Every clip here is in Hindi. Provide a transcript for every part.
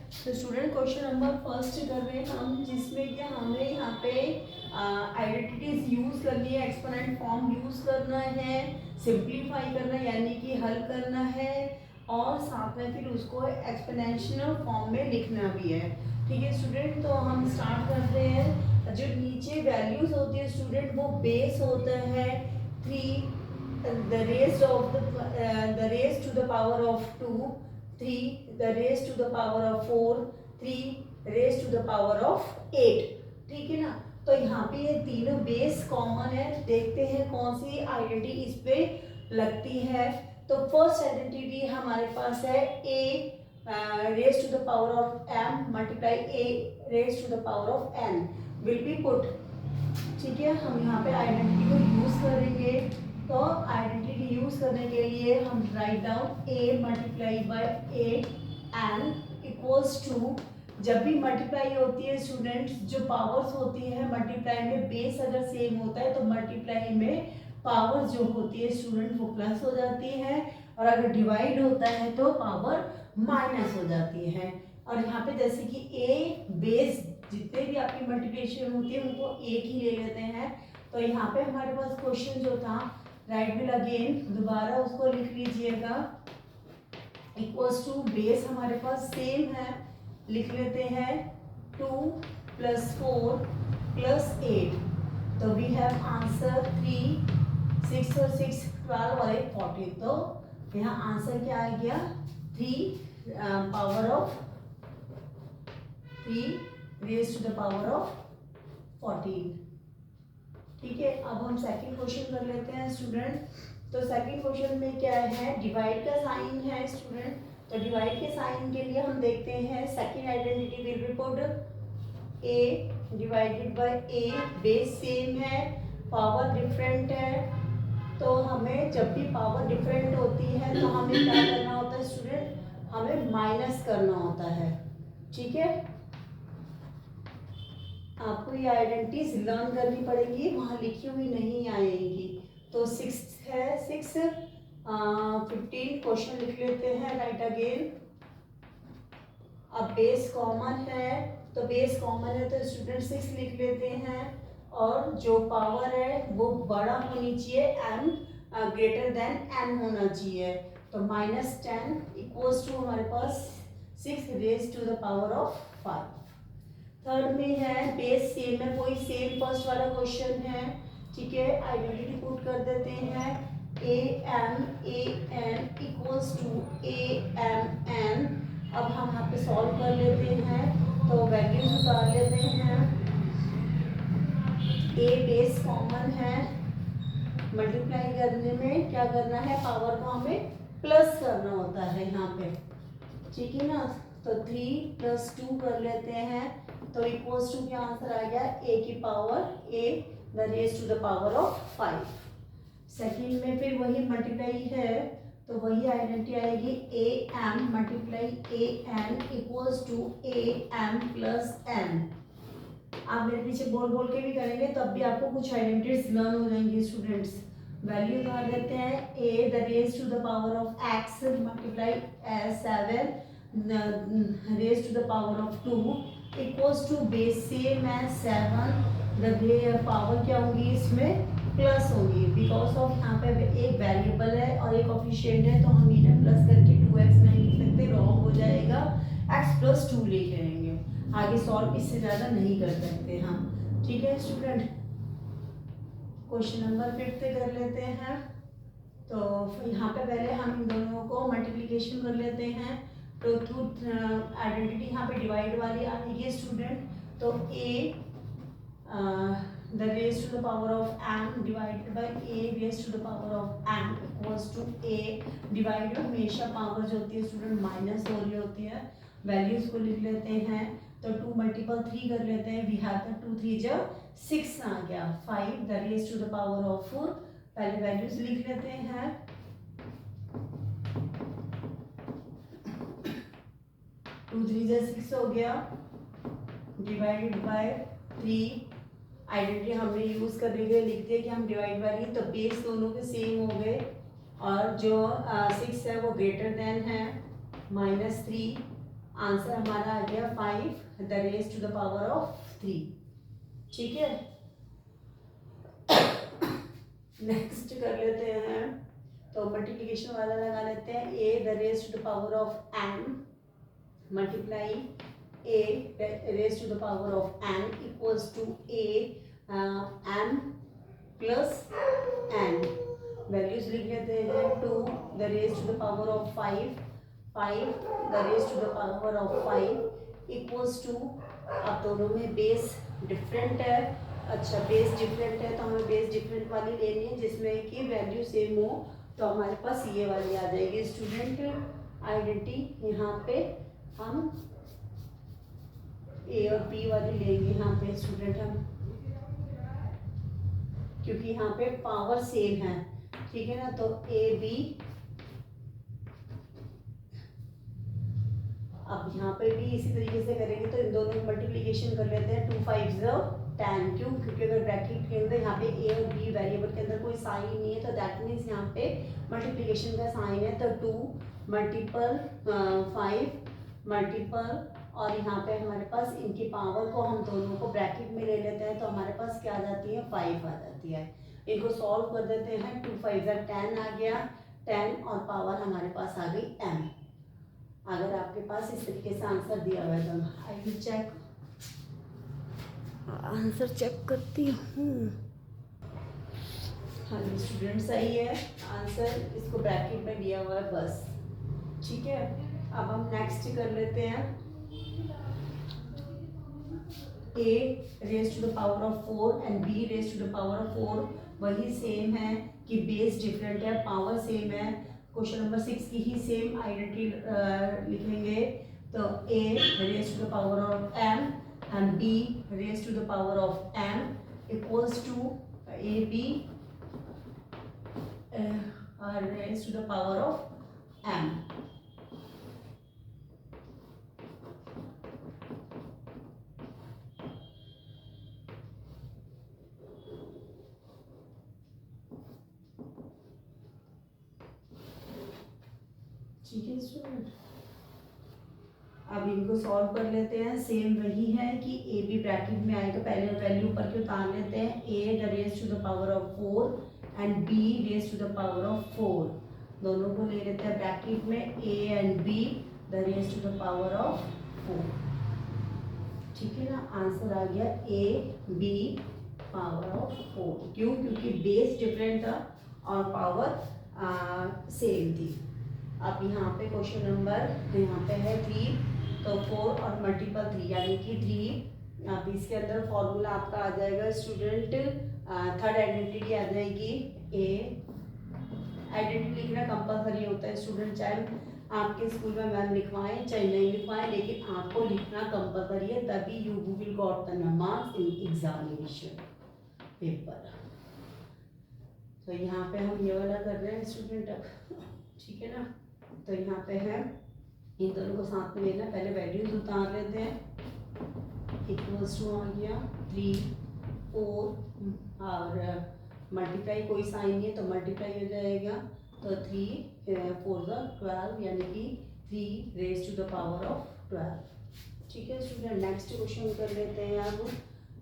तो स्टूडेंट क्वेश्चन नंबर फर्स्ट कर रहे हैं हम, जिसमें कि हमें यहाँ पे आइडेंटिटीज यूज करनी है, एक्सपोनेंट फॉर्म यूज करना है, सिंप्लीफाई करना है यानी कि हल करना है, और साथ में फिर उसको एक्सपोनेंशियल फॉर्म में लिखना भी है। ठीक है स्टूडेंट, तो हम स्टार्ट करते हैं। जो नीचे वैल्यूज होती है स्टूडेंट, वो बेस होता है 3, the raised of the raised to the power of 2, 3 the raised to the power of 4, 3 raised to the power of 8। ठीक है ना। तो यहाँ पे ये तीनों बेस कॉमन है। देखते हैं कौन सी आइडेंटिटी इस पे लगती है। तो फर्स्ट आइडेंटिटी हमारे पास है a raised to the power of m multiply a raised to the power of n will be put। ठीक है, हम यहाँ पे आइडेंटिटी को यूज करेंगे। तो आइडेंटिटी यूज करने के लिए हम write down a multiply by a n equals to, जब भी मल्टीप्लाई होती है स्टूडेंट्स, जो पावर्स होती है मल्टीप्लाई में बेस अगर सेम होता है तो मल्टीप्लाई में पावर जो होती है स्टूडेंट वो प्लस हो जाती है, और अगर डिवाइड होता है तो पावर माइनस हो जाती है। और यहाँ पे जैसे कि a बेस जितने भी आपकी मल्टीप्लिकेशन होती है उनको एक ही ले लेते हैं। तो यहाँ पे हमारे पास क्वेश्चन जो था, राइट विल अगेन दोबारा उसको लिख लीजिएगा, इक्वल्स टू बेस हमारे पास सेम है, लिख लेते हैं 2 + 4 + 8। तो वी हैव आंसर 3, 6 और 6 12 और 1 14। तो यहाँ आंसर क्या आ गया, 3 power of 3 raised to the power of 14। ठीक है, अब हम सेकंड क्वेश्चन कर लेते हैं स्टूडेंट। तो सेकंड क्वेश्चन में क्या है, डिवाइड का साइन है स्टूडेंट। तो डिवाइड के साइन के लिए हम देखते हैं second identity will be put a divided by a, base same है, पावर डिफरेंट है। तो हमें जब भी पावर डिफरेंट होती है तो हमें क्या करना होता है स्टूडेंट, हमें माइनस करना होता है। ठीक है, आपको ये आइडेंटिटीज लर्न करनी पड़ेगी, वहाँ लिखी हुई नहीं आएगी। तो 6 है, 6 15 क्वेश्चन लिख लेते हैं, राइट अगेन। अब बेस कॉमन है, तो बेस कॉमन है तो स्टूडेंट 6 लिख लेते हैं, और जो पावर है वो बड़ा होनी चाहिए, m ग्रेटर देन n होना चाहिए। तो -10 इक्वल्स टू हमारे पास 6 raise to the power of 5। Third में है बेस सेम है, कोई सेम फर्स्ट वाला क्वेश्चन है। ठीक है, आइडेंटिटी पुट कर देते हैं, a m a n equals to a m n। अब हम यहाँ पे सॉल्व कर लेते हैं, तो वैल्यूज उतार लेते हैं। a बेस कॉमन है, मल्टीप्लाई करने में क्या करना है, पावर को हमें प्लस करना होता है यहाँ पे। ठीक है ना। तो 3 + 2 कर लेते हैं, तो इक्वल्स टू क्या आंसर आ गया, a की power a the raise to the power of 5। Second में फिर वही मल्टीप्लाई है, तो वही आइडेंटिटी आएगी a m multiply a n equals to a m + n। आप मेरे पीछे बोल बोल के भी करेंगे तब भी आपको कुछ आइडेंटिटीज लर्न हो जाएंगी स्टूडेंट्स। वैल्यू कहा देते हैं a the raise to the power of x multiply 7 raise to the power of 2 equals to base same है 7, द पावर क्या होगी इसमें प्लस होगी, बिकॉज ऑफ यहाँ पे एक वेरिएबल है और एक ऑफिशिएंट है, तो हम इन्हें प्लस करके 2x नहीं लिख सकते, रॉन्ग हो जाएगा, x + 2 लिखेंगे। आगे सॉल्व इससे ज़्यादा नहीं कर सकते हम। ठीक है स्टूडेंट, क्वेश्चन नंबर 5 कर लेते हैं। तो यहाँ पे पहले हम इन दोनों को मल्टीप्लिकेशन कर लेते हैं। तो टू आइडेंटिटी यहाँ पे डिवाइड वाली आएगी स्टूडेंट। तो a the raise to the power of m divided by a raise to the power of m equals to a divide, हमेशा पावर जो होती है स्टूडेंट माइनस हो रही होती है। वैल्यूज को लिख लेते हैं, तो 2 × 3 कर लेते हैं, वी हैव द 2 3 जा 6 आ गया, 5 the raise to the power of 4। पहले वैल्यूज लिख लेते हैं, 2 3 जा 6 हो गया, डिवाइडेड बाय 3। आइडेंटिटी हमने यूज करने के लिए लिख दिया कि हम डिवाइड वाली, तो बेस दोनों के सेम हो गए, और जो 6 है वो ग्रेटर देन है -3। आंसर हमारा आ गया 5 the raise to the power of 3। ठीक है, नेक्स्ट कर लेते हैं, तो मल्टीप्लिकेशन वाला लगा लेते हैं। a the raise to the power of n multiply a raise to the power of n equals to a n plus n। Values लिख लेते हैं। 2 the raise to the power of 5 the raise to the power of 5 equals to, अब दोनों में बेस डिफरेंट है। अच्छा, बेस डिफरेंट है तो हमें बेस डिफरेंट वाली लेनी है जिसमें कि वैल्यू सेम हो, तो हमारे पास ये वाली आ जाएगी स्टूडेंट आइडेंटिटी। यहाँ पे हम ए और बी वाली लेंगे यहाँ पे स्टूडेंट हम, क्योंकि यहाँ पे पावर सेम है। ठीक है ना, तो ए बी, अब यहाँ पे भी इसी तरीके से करेंगे, तो इन दोनों की मल्टीप्लिकेशन कर लेते हैं। 2 5 10। क्यों? क्योंकि अगर ब्रैकेट के अंदर यहाँ पे ए और बी वेरिएबल के अंदर कोई साइन नहीं है, तो दैट मीन्स यहाँ पे मल्टीप्लिकेशन का साइन है। तो 2 मल्टीपल 5 मल्टीपल, और यहाँ पे हमारे पास इनकी पावर को हम दोनों को ब्रैकेट में ले लेते हैं, तो हमारे पास क्या आ जाती है? 5 आ जाती है। इनको सॉल्व कर देते हैं। 2 5 10 आ गया, 10 और पावर हमारे पास आ गई m। अगर आपके पास इस तरीके से आंसर दिया हुआ है तो I will check, answer check करती हूँ। हाँ जी स्टूडेंट, सही है आंसर, इसको ब्रैकेट में दिया हुआ है बस। ठीक है, अब हम नेक्स्ट कर लेते हैं। a raise to the power of 4 and b raise to the power of 4 वही सेम है कि बेस डिफरेंट है, पावर सेम है। क्वेश्चन नंबर 6 की ही सेम आइडेंटिटी लिखेंगे। तो a raise to the power of m and b raise to the power of m equals to a b raise to the power of m। ठीक है स्टूडेंट, अब इनको सॉल्व कर लेते हैं। सेम वही है कि ए बी ब्रैकेट में आएगा, पहले वैल्यू ऊपर के उतार लेते हैं। A the raise to the power of 4 and B raise to the power of 4, दोनों को ले लेते हैं ब्रैकेट में। A and B the raise to the power of 4। ठीक है ना, आंसर आ गया ए बी पावर ऑफ 4। क्यों? क्योंकि बेस डिफरेंट था और पावर सेम थी। अब यहाँ पे क्वेश्चन नंबर यहाँ पे है 3, तो 4 और मल्टीपल 3 यानी कि 3। अब इसके अंदर फॉर्मूला आपका आ जाएगा स्टूडेंट, थर्ड आइडेंटिटी आ जाएगी। ए आइडेंटिटी लिखना कंपलसरी होता है स्टूडेंट, चाहे आपके स्कूल में मैम लिखवाएं चाहे नहीं लिखवाएं, लेकिन आपको लिखना कंपलसरी है, तभी you will got the marks in examination paper. तो यहाँ पे हम ये वाला कर रहे हैं स्टूडेंट अब, ठीक है ना। तो यहाँ पे है, इन दोनों को साथ में लेना, पहले वैल्यूज उतार लेते हैं। इक्वल्स टू आ गया 3 4 और मल्टीप्लाई कोई साइन नहीं है तो मल्टीप्लाई हो जाएगा। तो 3 4 12 यानी कि 3 raise to the power of 12। ठीक है स्टूडेंट, नेक्स्ट क्वेश्चन कर लेते हैं अब।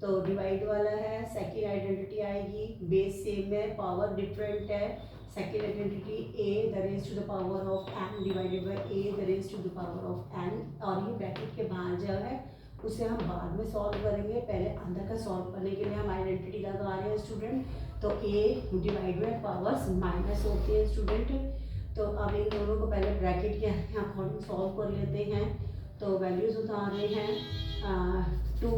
तो डिवाइड वाला है, सेकेंड आइडेंटिटी आएगी, बेस सेम है, पावर डिफरेंट है। Second identity a the raise to the power of n divided by a the raise to the power of n, और ये ब्रैकेट के बाहर जो है उसे हम बाद में सॉल्व करेंगे, पहले अंदर का सॉल्व करने के लिए हम आइडेंटिटी लगा रहे हैं स्टूडेंट। तो a divide by powers minus होती है स्टूडेंट। तो अब इन दोनों को पहले ब्रैकेट के अकॉर्डिंग सॉल्व कर लेते हैं। तो वैल्यूज उतार रहे हैं। 2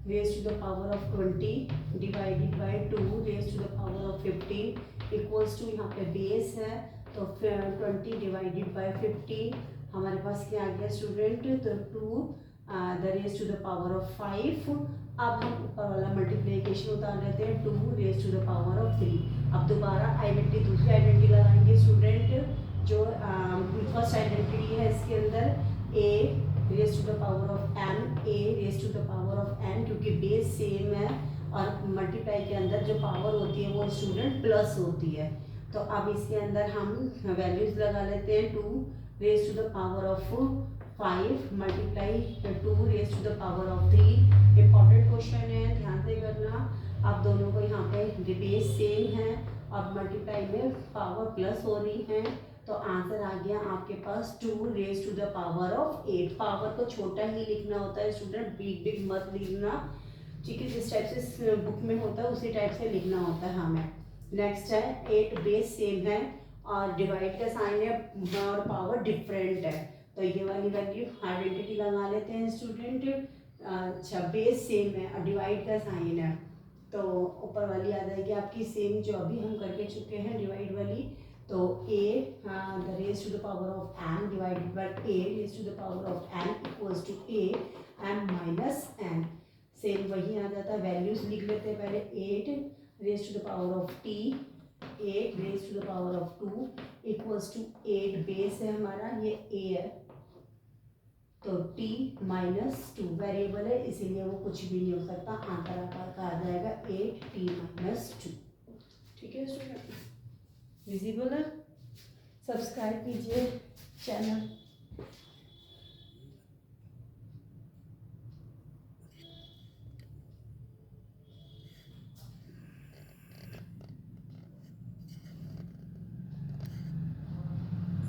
raise to the power of 20 divided by 2 raise to the power of 15 equals to, यहाँ पे बेस है तो 20 डिवाइडेड बाय 15 हमारे पास क्या आ गया स्टूडेंट? तो 2 the raise to the power of 5। अब हम ऊपर वाला मल्टीप्लिकेशन उतार लेते हैं, 2 raise to the power of 3। अब दोबारा आइडेंटिटी, दूसरी आइडेंटिटी लगाएंगे स्टूडेंट। जो फर्स्ट आइडेंटिटी है इसके अंदर a raise to the power of n, a raise to the power of n, क्योंकि बेस सेम है और मल्टीप्लाई के अंदर जो पावर होती है वो स्टूडेंट प्लस होती है। तो अब इसके अंदर हम वैल्यूज लगा लेते हैं। 2 raise to the power of 5 multiply 2 raise to the power of 3। Important question है, ध्यान से करना। आप दोनों को यहाँ पे बेस सेम है, अब मल्टीप्लाई में पावर प्लस हो रही है, तो आंसर आ गया आपके पास 2 raise to the power of 8। Power को छोटा ही लिखना होता है स्टूडेंट, बिग बिग मत लिखना, ठीक है। जिस टाइप से बुक में होता है उसी टाइप से लिखना होता है हमें। नेक्स्ट है 8 बेस सेम है और डिवाइड का साइन है और पावर डिफरेंट है, तो ये वाली वैल्यू आइडेंटिटी लगा लेते हैं स्टूडेंट। अच्छा, बेस सेम है और डिवाइड का साइन है, तो ऊपर वाली आ जाएगी आपकी सेम जो अभी हम करके चुके हैं डिवाइड वाली। तो a the raise to the power of m divided by a raise to the power of n equals to a m minus n। Same वही आ जाता है, वैल्यूज लिख लेते हैं पहले। 8 raise to the power of t, 8 raise to the power of 2 equals to 8 base है हमारा, ये a है, तो t माइनस 2 वेरिएबल है इसीलिए वो कुछ भी नहीं हो सकता, आंसर आपका आ जाएगा 8t माइनस 2। ठीक है स्टूडेंट, विजिबल है। सब्सक्राइब कीजिए चैनल।